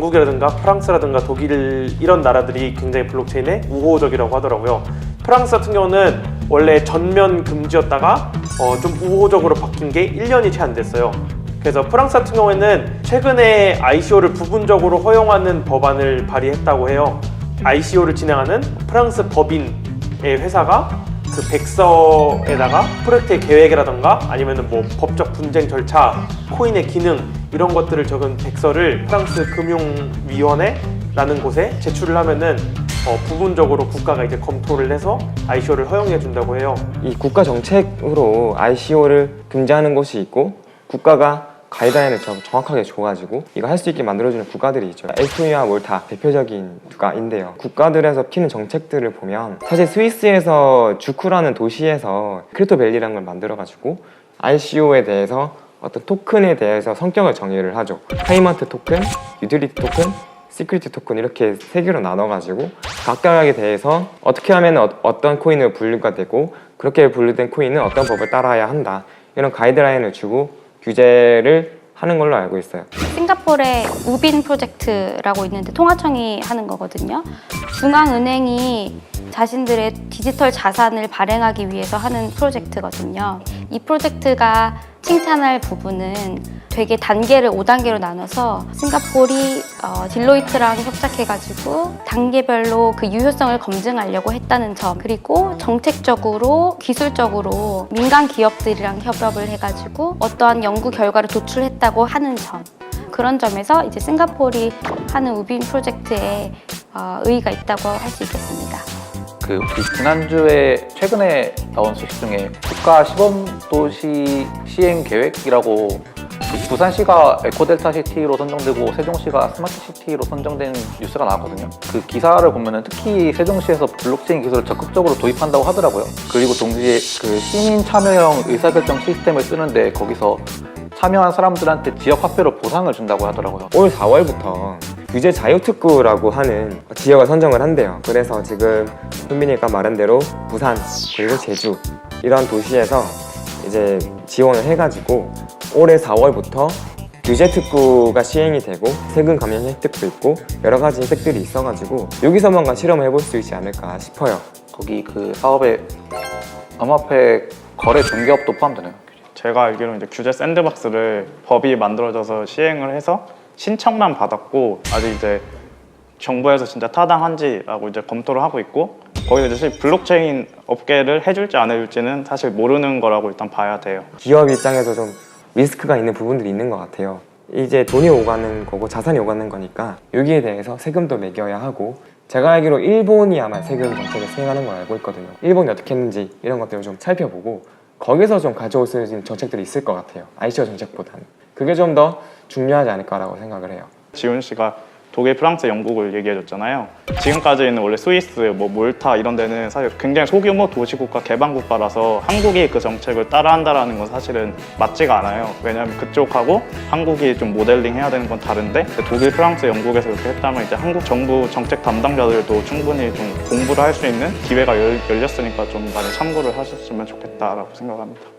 영국이라든가 프랑스라든가 독일 이런 나라들이 굉장히 블록체인에 우호적이라고 하더라고요. 프랑스 같은 경우는 원래 전면 금지였다가 좀 우호적으로 바뀐 게 1년이 채 안 됐어요. 그래서 프랑스 같은 경우에는 최근에 ICO를 부분적으로 허용하는 법안을 발의했다고 해요. ICO를 진행하는 프랑스 법인의 회사가 그 백서에다가 프로젝트의 계획이라던가 아니면 뭐 법적 분쟁 절차, 코인의 기능 이런 것들을 적은 백서를 프랑스 금융위원회라는 곳에 제출을 하면은 부분적으로 국가가 이제 검토를 해서 ICO를 허용해 준다고 해요. 이 국가 정책으로 ICO를 금지하는 곳이 있고 국가가 가이드라인을 정확하게 줘가지고 이거 할 수 있게 만들어주는 국가들이 있죠. 에스토니아와 몰타 대표적인 국가인데요. 국가들에서 피는 정책들을 보면 사실 스위스에서 주쿠라는 도시에서 크립토밸리라는 걸 만들어가지고 ICO에 대해서 어떤 토큰에 대해서 성격을 정의를 하죠. 페이먼트 토큰, 유틸리티 토큰, 시큐리티 토큰 이렇게 세 개로 나눠가지고 각각에 대해서 어떻게 하면 어떤 코인으로 분류가 되고 그렇게 분류된 코인은 어떤 법을 따라야 한다 이런 가이드라인을 주고 규제를 하는 걸로 알고 있어요. 싱가포르의 우빈 프로젝트라고 있는데 통화청이 하는 거거든요. 중앙은행이 자신들의 디지털 자산을 발행하기 위해서 하는 프로젝트거든요. 이 프로젝트가 칭찬할 부분은 되게 단계를 5단계로 나눠서 싱가포르이 딜로이트랑 협작해가지고 단계별로 그 유효성을 검증하려고 했다는 점, 그리고 정책적으로 기술적으로 민간 기업들이랑 협업을 해가지고 어떠한 연구 결과를 도출했다고 하는 점, 그런 점에서 이제 싱가포르이 하는 우빈 프로젝트에 의의가 있다고 할 수 있겠습니다. 그 혹시 지난주에 최근에 나온 소식 중에 국가 시범도시 시행 계획이라고 부산시가 에코델타시티로 선정되고 세종시가 스마트시티로 선정된 뉴스가 나왔거든요. 그 기사를 보면은 특히 세종시에서 블록체인 기술을 적극적으로 도입한다고 하더라고요. 그리고 동시에 그 시민 참여형 의사결정 시스템을 쓰는데 거기서 참여한 사람들한테 지역 화폐로 보상을 준다고 하더라고요. 올 4월부터 규제 자유특구라고 하는 지역을 선정을 한대요. 그래서 지금 손빈이가 말한 대로 부산 그리고 제주 이런 도시에서 이제 지원을 해가지고 올해 4월부터 규제 특구가 시행이 되고 세금 감면 혜택도 있고 여러 가지 혜택들이 있어가지고 여기서만 실험을 해볼 수 있지 않을까 싶어요. 거기 그 사업에 암호화폐 거래 중개업도 포함되나요? 제가 알기로는 이제 규제 샌드박스를 법이 만들어져서 시행을 해서 신청만 받았고 아직 이제 정부에서 진짜 타당한지라고 이제 검토를 하고 있고 거기서 이제 사실 블록체인 업계를 해줄지 안 해줄지는 사실 모르는 거라고 일단 봐야 돼요. 기업 입장에서 좀 리스크가 있는 부분들이 있는 것 같아요. 이제 돈이 오가는 거고 자산이 오가는 거니까 여기에 대해서 세금도 매겨야 하고 제가 알기로 일본이 아마 세금 정책을 시행하는 걸 알고 있거든요. 일본이 어떻게 했는지 이런 것들을 좀 살펴보고 거기서 좀 가져올 수 있는 정책들이 있을 것 같아요. ICO 정책보다는. 그게 좀 더 중요하지 않을까라고 생각을 해요. 지훈 씨가 독일, 프랑스, 영국을 얘기해줬잖아요. 지금까지는 원래 스위스, 뭐 몰타 이런 데는 사실 굉장히 소규모 도시국가 개방국가라서 한국이 그 정책을 따라한다는 건 사실은 맞지가 않아요. 왜냐하면 그쪽하고 한국이 좀 모델링 해야 되는 건 다른데 독일, 프랑스, 영국에서 그렇게 했다면 이제 한국 정부 정책 담당자들도 충분히 좀 공부를 할 수 있는 기회가 열렸으니까 좀 많이 참고를 하셨으면 좋겠다라고 생각합니다.